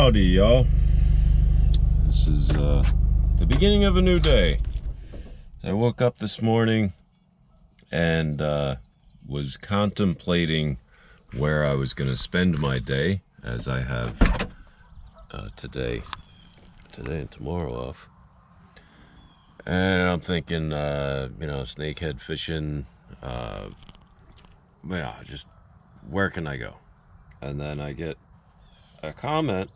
Howdy, y'all. This is the beginning of a new day. I woke up this morning and was contemplating where I was going to spend my day, as I have today and tomorrow off. And I'm thinking, snakehead fishing, just where can I go? And then I get a comment.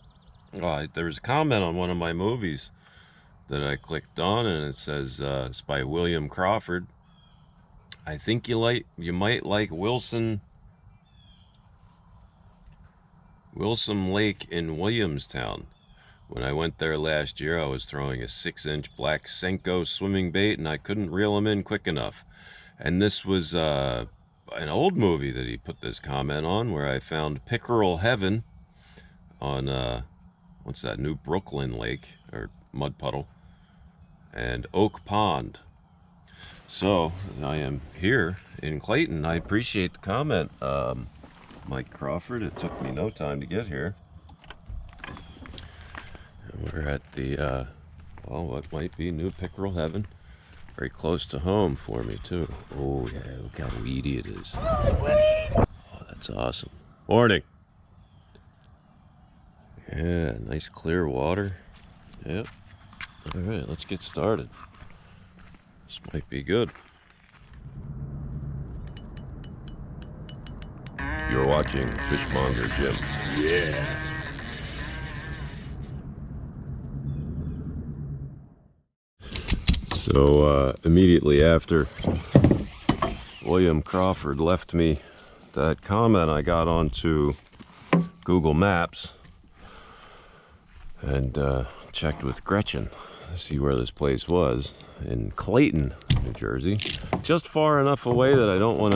There was a comment on one of my movies that I clicked on, and it says it's by William Crawford. I think you might like Wilson Lake in Williamstown. When I went there last year, I was throwing a 6-inch black Senko swimming bait, and I couldn't reel him in quick enough. And this was an old movie that he put this comment on, where I found Pickerel Heaven on what's that, New Brooklyn Lake or Mud Puddle, and Oak Pond. So I am here in Clayton. I appreciate the comment, Mike Crawford. It took me no time to get here. And we're at the what might be New Pickerel Heaven. Very close to home for me too. Oh yeah, look how weedy it is. Oh, that's awesome. Morning. Yeah, nice clear water. Yep. All right, let's get started. This might be good. You're watching Fishmonger Jim. Yeah. So immediately after William Crawford left me that comment, I got onto Google Maps and checked with Gretchen to see where this place was, in Clayton, New Jersey. Just far enough away that I don't want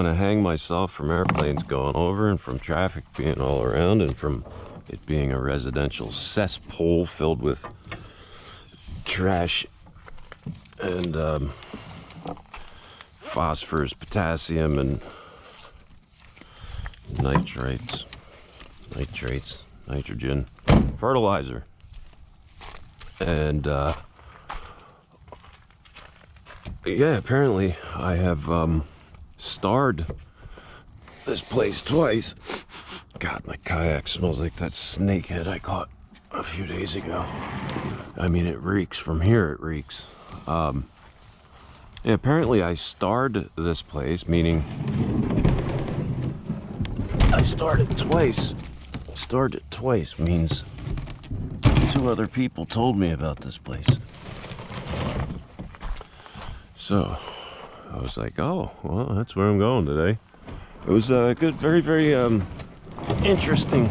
to hang myself from airplanes going over, and from traffic being all around, and from it being a residential cesspool filled with trash and phosphorus, potassium, and nitrates, nitrogen, fertilizer. And yeah, apparently I have starred this place twice. God, my kayak smells like that snakehead I caught a few days ago. I mean, it reeks. From here it reeks. Yeah, apparently I starred this place, meaning I starred it twice. Starred it twice means 2 other people told me about this place. So I was like, oh, well, that's where I'm going today. It was a good, very, very interesting,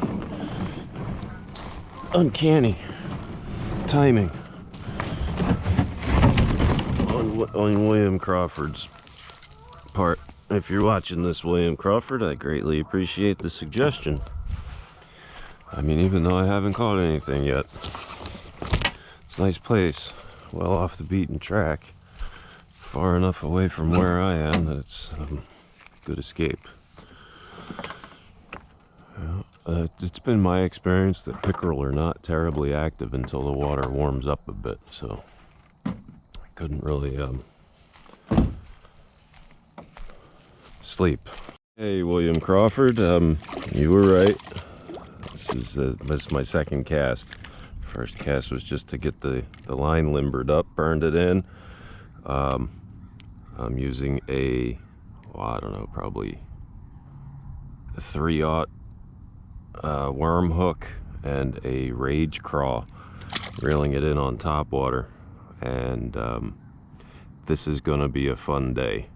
uncanny timing on William Crawford's part. If you're watching this, William Crawford, I greatly appreciate the suggestion. I mean, even though I haven't caught anything yet. It's a nice place, well off the beaten track, far enough away from where I am that it's good escape. It's been my experience that pickerel are not terribly active until the water warms up a bit, so I couldn't really sleep. Hey, William Crawford, you were right. This is my second cast. First cast was just to get the line limbered up, burned it in. I'm using a, I don't know, probably 3/0 worm hook and a rage craw, reeling it in on top water. And this is going to be a fun day.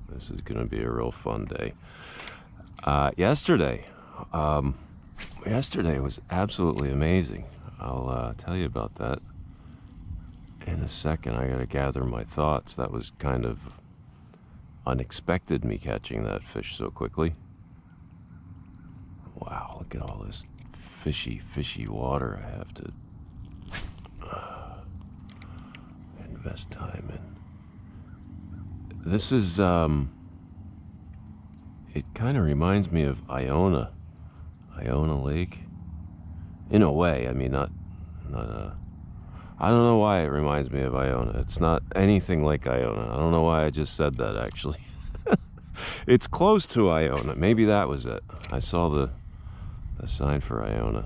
This is going to be a real fun day. Yesterday was absolutely amazing. I'll tell you about that in a second. I gotta gather my thoughts. That was kind of unexpected, me catching that fish so quickly. Wow, look at all this fishy water I have to invest time in. This is it kind of reminds me of Iona Lake. in a way. I mean, not I don't know why it reminds me of Iona. It's not anything like Iona. I don't know why I just said that, actually. It's close to Iona. Maybe that was it. I saw the sign for Iona.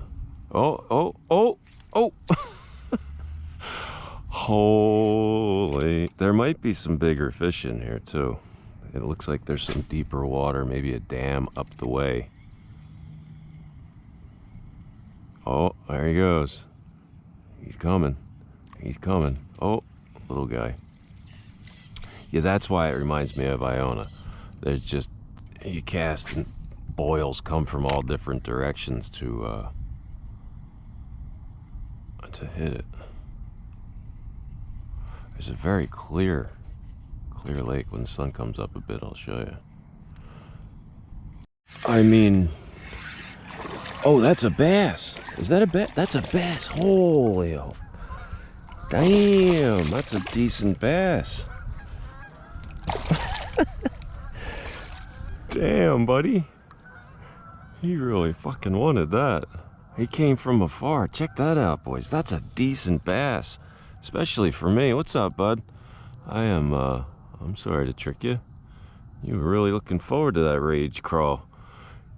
Oh, oh, oh, oh. Holy. There might be some bigger fish in here, too. It looks like there's some deeper water, maybe a dam up the way. Oh, there he goes. He's coming. He's coming. Oh, little guy. Yeah, that's why it reminds me of Iona. There's just, you cast and boils come from all different directions to hit it. There's a very clear lake. When the sun comes up a bit, I'll show you. I mean, oh, that's a bass. Is that a bass? That's a bass. Holy, oh, damn, that's a decent bass. Damn, buddy. He really fucking wanted that. He came from afar. Check that out, boys. That's a decent bass. Especially for me. What's up, bud? I'm sorry to trick you. You were really looking forward to that rage crawl.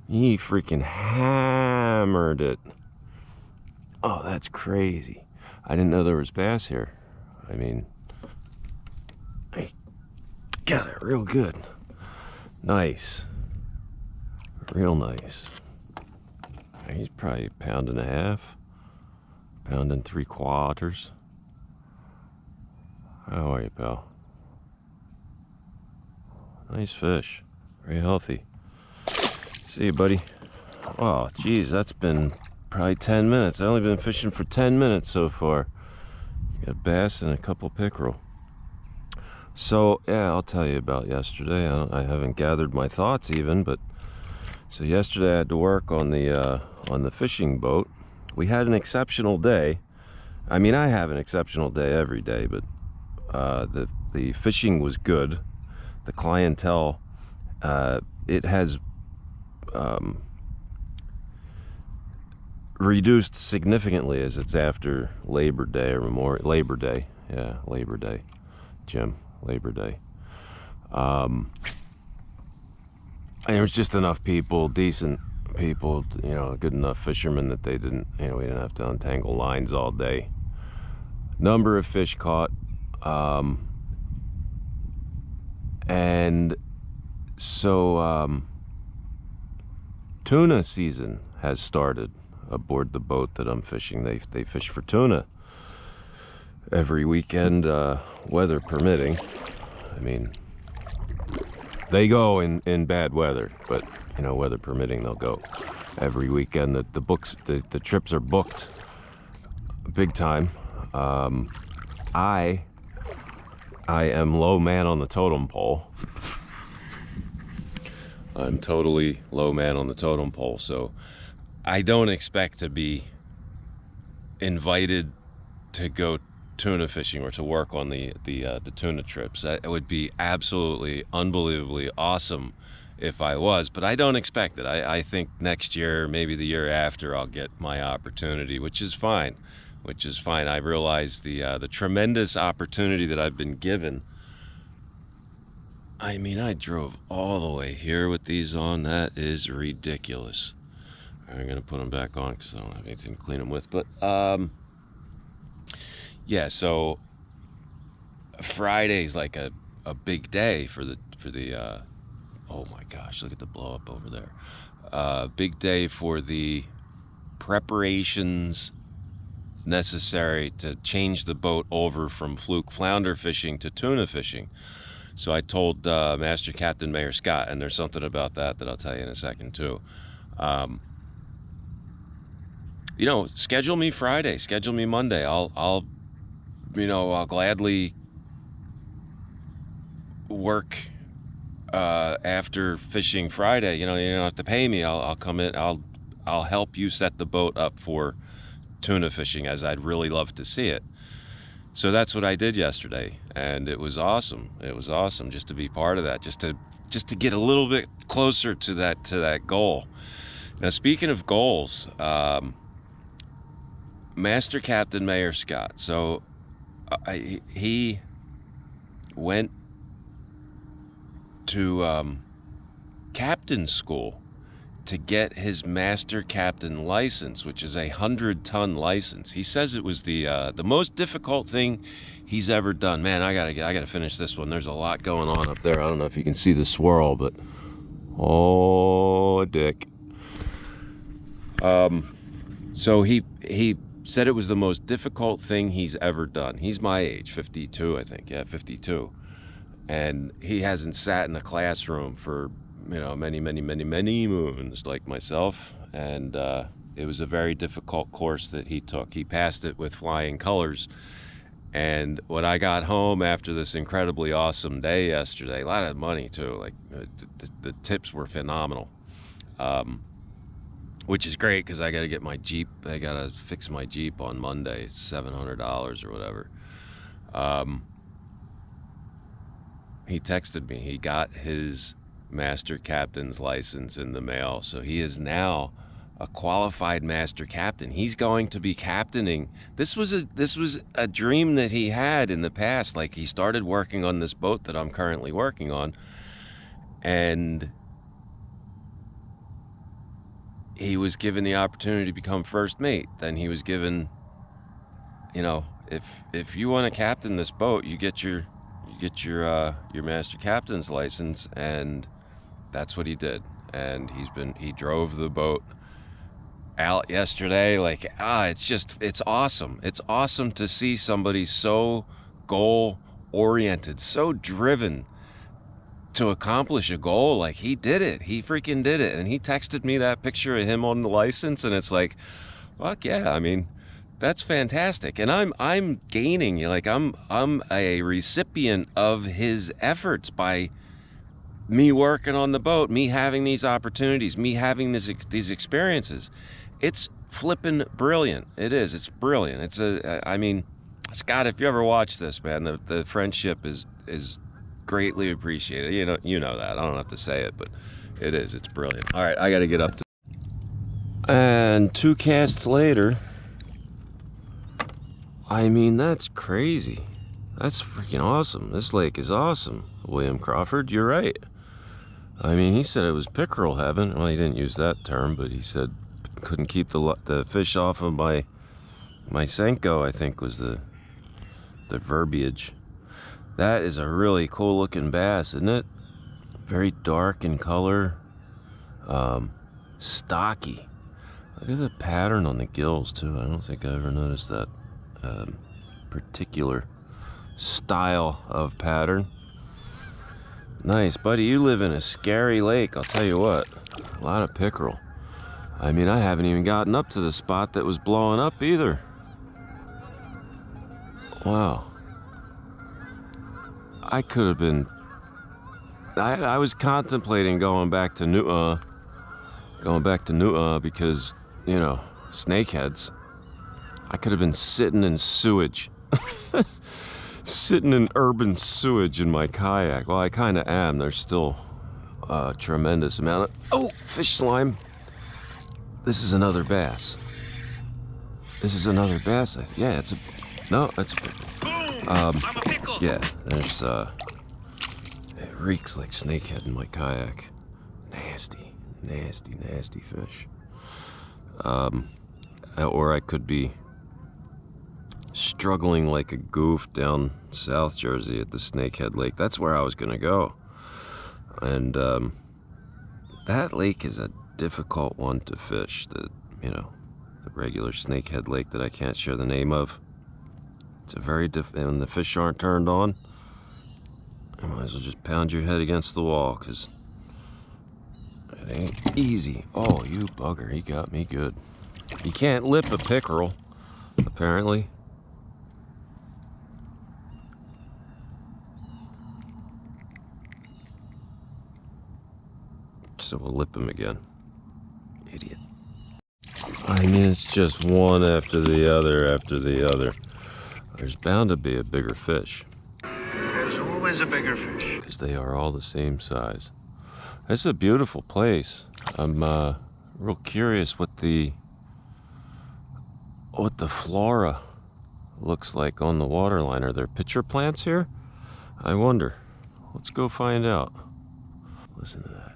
He freaking hammered it. Oh, that's crazy. I didn't know there was bass here. I mean, I got it real good. Nice. Real nice. He's probably a pound and a half. Pound and 3/4. How are you, pal? Nice fish. Very healthy. See you, buddy. Oh, geez, that's been probably 10 minutes. I've only been fishing for 10 minutes so far. Got bass and a couple pickerel. So, yeah, I'll tell you about yesterday. I haven't gathered my thoughts even, but so yesterday I had to work on the fishing boat. We had an exceptional day. I mean, I have an exceptional day every day, but the fishing was good. The clientele, it has reduced significantly as it's after Labor Day or Labor Day. Yeah, Labor Day, Jim. Labor Day. And there was just enough people, decent people, you know, good enough fishermen that they didn't, you know, we didn't have to untangle lines all day. Number of fish caught. And so tuna season has started aboard the boat that I'm fishing. They fish for tuna every weekend, weather permitting. I mean, they go in bad weather, but you know, weather permitting, they'll go every weekend. The trips are booked big time. I am low man on the totem pole. I'm totally low man on the totem pole, so I don't expect to be invited to go tuna fishing or to work on the tuna trips. It would be absolutely unbelievably awesome if I was, but I don't expect it. I think next year, maybe the year after, I'll get my opportunity, which is fine. I realize the tremendous opportunity that I've been given. I mean, I drove all the way here with these on. That is ridiculous. I'm gonna put them back on because I don't have anything to clean them with. But yeah. So Friday's like a big day for the. Oh my gosh! Look at the blow up over there. Big day for the preparations necessary to change the boat over from fluke flounder fishing to tuna fishing. So I told Master Captain Mayor Scott, and there's something about that I'll tell you in a second too. You know, schedule me Friday, schedule me Monday. I'll gladly work after fishing Friday. You don't have to pay me. I'll come in. I'll help you set the boat up for tuna fishing, as I'd really love to see it. So that's what I did yesterday, and it was awesome. It was awesome just to be part of that, just to get a little bit closer to that goal. Now, speaking of goals, Master Captain Mayor Scott. So he went to captain school to get his master captain license, which is a 100-ton license. He says it was the most difficult thing he's ever done. Man, I gotta finish this one. There's a lot going on up there. I don't know if you can see the swirl, but oh, dick. So he said it was the most difficult thing he's ever done. He's my age, 52, I think. Yeah, 52. And he hasn't sat in a classroom for, you know, many moons like myself. And it was a very difficult course that he took. He passed it with flying colors. And when I got home after this incredibly awesome day yesterday, a lot of money too, like the tips were phenomenal. Which is great because I got to get my Jeep. I got to fix my Jeep on Monday. It's $700 or whatever. He texted me. He got his master captain's license in the mail. So he is now a qualified master captain. He's going to be captaining. This was a dream that he had in the past. Like, he started working on this boat that I'm currently working on. And he was given the opportunity to become first mate. Then he was given, you know, if you want to captain this boat, you get your master captain's license, and that's what he did. And he drove the boat out yesterday. Like, it's awesome. It's awesome to see somebody so goal oriented, so driven to accomplish a goal. Like, he did it. He freaking did it. And he texted me that picture of him on the license, and it's like, fuck yeah. I mean, that's fantastic. And I'm gaining, like, I'm a recipient of his efforts by me working on the boat, me having these opportunities, me having these experiences. It's flippin' brilliant. It is. It's brilliant. I mean, Scott, if you ever watch this, man, the friendship is greatly appreciated. You know that. I don't have to say it, but it is. It's brilliant. All right, I got to get up to. And 2 casts later, I mean, that's crazy. That's freaking awesome. This lake is awesome. William Crawford, you're right. I mean, he said it was pickerel heaven. Well, he didn't use that term, but he said couldn't keep the fish off of my Senko, I think was the verbiage. That is a really cool looking bass, isn't it? Very dark in color. Stocky. Look at the pattern on the gills too. I don't think I ever noticed that particular style of pattern. Nice, buddy. You live in a scary lake, I'll tell you what. A lot of pickerel. I mean, I haven't even gotten up to the spot that was blowing up either. Wow. I could have been... I was contemplating going back to Nu'a because, you know, snakeheads. I could have been sitting in sewage. Sitting in urban sewage in my kayak. Well, I kind of am. There's still a tremendous amount of... Oh, fish slime. This is another bass. This is another bass. Yeah, it's a... No, that's a pickle. Boom! I'm a pickle. Yeah, there's... It reeks like snakehead in my kayak. Nasty, nasty, nasty fish. Or I could be struggling like a goof down South Jersey at the Snakehead Lake. That's where I was gonna go. And that lake is a difficult one to fish. The regular Snakehead Lake that I can't share the name of. It's a very and the fish aren't turned on. You might as well just pound your head against the wall, because it ain't easy. Oh, you bugger, he got me good. You can't lip a pickerel, apparently. So we'll lip him again. Idiot. I mean, it's just one after the other after the other. There's bound to be a bigger fish. There's always a bigger fish. Because they are all the same size. It's a beautiful place. I'm real curious what the what the flora looks like on the waterline. Are there pitcher plants here? I wonder. Let's go find out. Listen to that.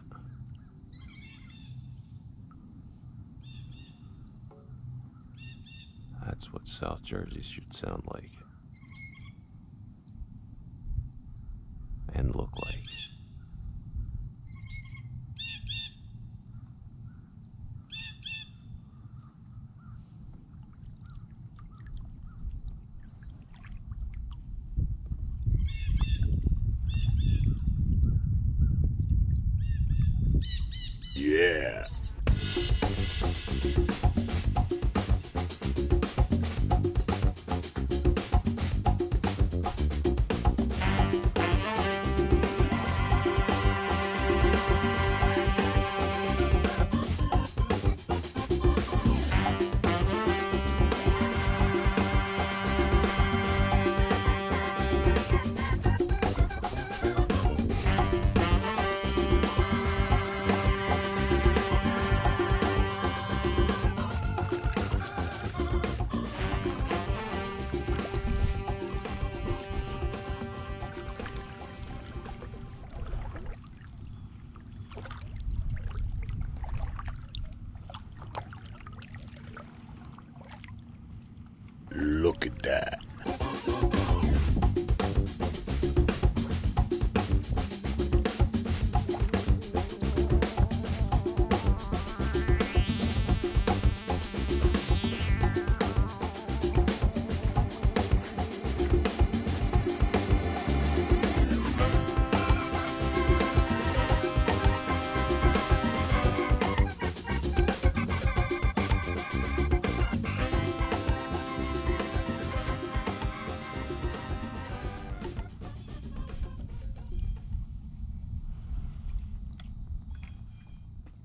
That's what South Jersey should sound like and look like. Yeah. Look at that.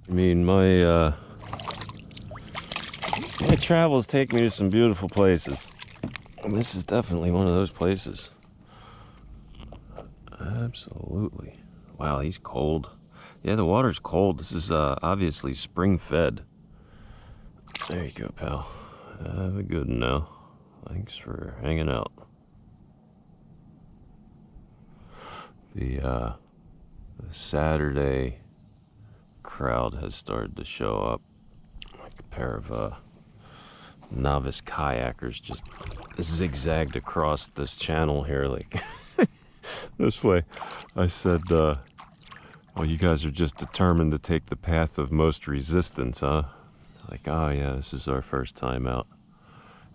I mean, my travels take me to some beautiful places, and this is definitely one of those places. Absolutely. Wow, he's cold. Yeah, the water's cold. This is obviously spring fed. There you go, pal. Have a good one now. Thanks for hanging out. The Saturday crowd has started to show up. Like a pair of novice kayakers just zigzagged across this channel here, like this way. I said, well, you guys are just determined to take the path of most resistance, huh? Like, oh yeah, this is our first time out.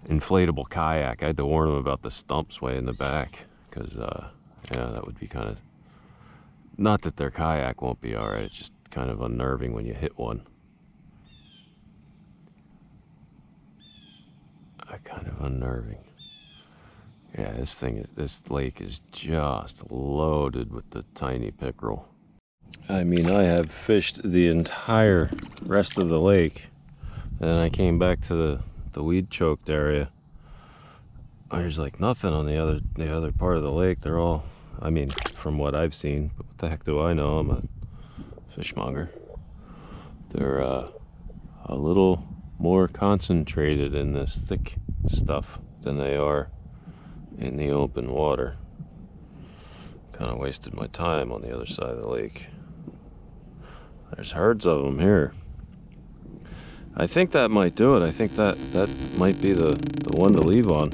Inflatable kayak. I had to warn them about the stumps way in the back, because yeah, that would be kind of, not that their kayak won't be all right, it's just kind of unnerving when you hit one. Kind of unnerving. Yeah, this lake is just loaded with the tiny pickerel. I mean, I have fished the entire rest of the lake, and then I came back to the weed choked area. There's like nothing on the other part of the lake. They're all, I mean, from what I've seen, but what the heck do I know? I'm a fishmonger. They're a little more concentrated in this thick stuff than they are in the open water. Kind of wasted my time on the other side of the lake. There's herds of them here. I think that might do it. I think that might be the one to leave on.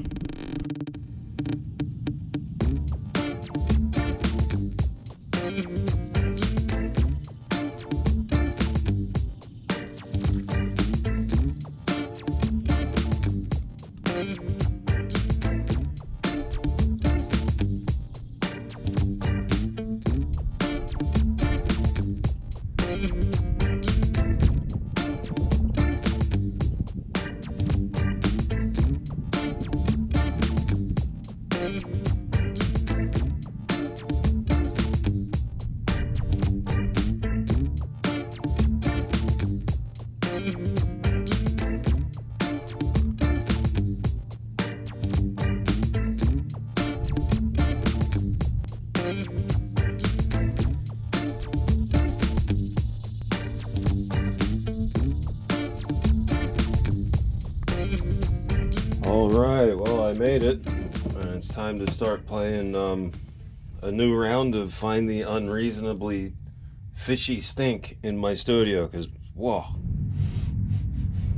Alright, well, I made it, and it's time to start playing a new round of Find the Unreasonably Fishy Stink in my studio, because, whoa,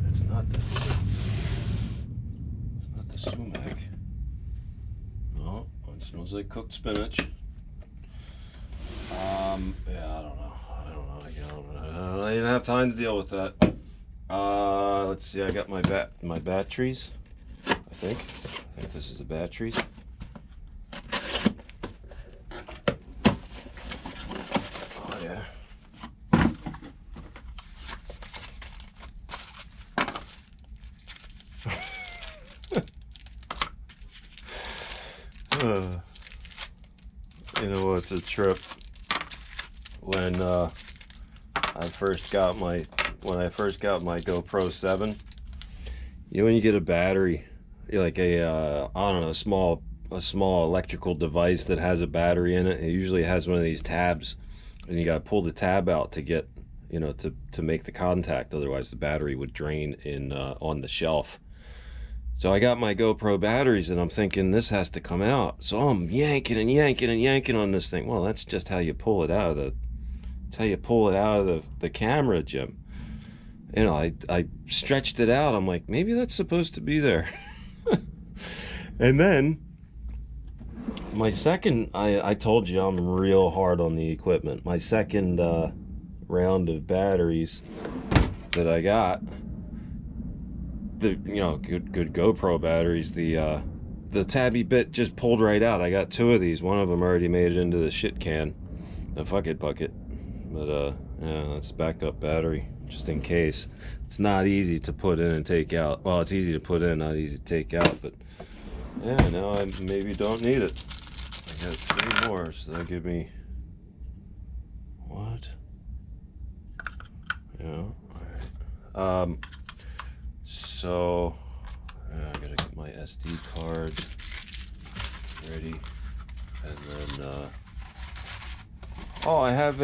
it's not the sumac. No, it smells like cooked spinach. Yeah, I don't know. I didn't have time to deal with that. Let's see, I got my batteries. I think this is the batteries. Oh yeah. You know what's a trip? When I first got my GoPro 7, you know when you get a battery, you're like I don't know, a small electrical device that has a battery in it. It usually has one of these tabs, and you got to pull the tab out to get, you know, to make the contact. Otherwise, the battery would drain in on the shelf. So I got my GoPro batteries, and I'm thinking this has to come out. So I'm yanking on this thing. Well, that's just how you pull it out of the. That's how you pull it out of the camera, Jim. You know, I stretched it out. I'm like, maybe that's supposed to be there. And then my second, I told you I'm real hard on the equipment. My second round of batteries that I got, the good GoPro batteries, the tabby bit just pulled right out. I got two of these. One of them already made it into the shit can, the fuck it bucket. But yeah, that's backup battery just in case. It's not easy to put in and take out. Well, it's easy to put in, not easy to take out. But yeah, now I maybe don't need it. I got 3 more, so that'll give me what? Yeah. All right. So I gotta get my SD card ready, and then oh, I have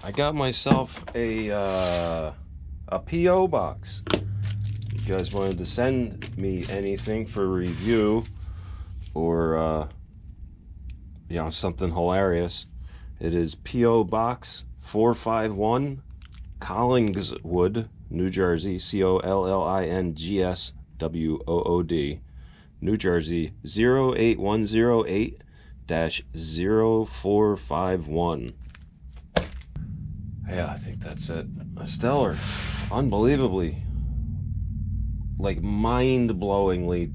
I got myself a PO box. You guys wanted to send me anything for review, or you know, something hilarious. It is PO Box 451, Collingswood, New Jersey, COLLINGSWOOD, New Jersey 08108-0451. Yeah, I think that's it. A stellar, unbelievably, like mind-blowingly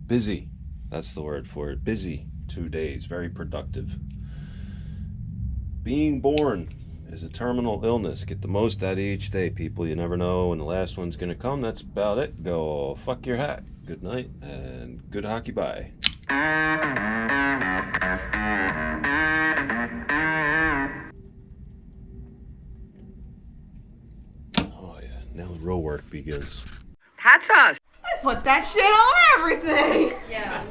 busy. That's the word for it. Busy 2 days. Very productive. Being born is a terminal illness. Get the most out of each day, people. You never know when the last one's gonna come. That's about it. Go fuck your hat. Good night and good hockey bye. Oh yeah, now the real work begins. That's us. I put that shit on everything. Yeah.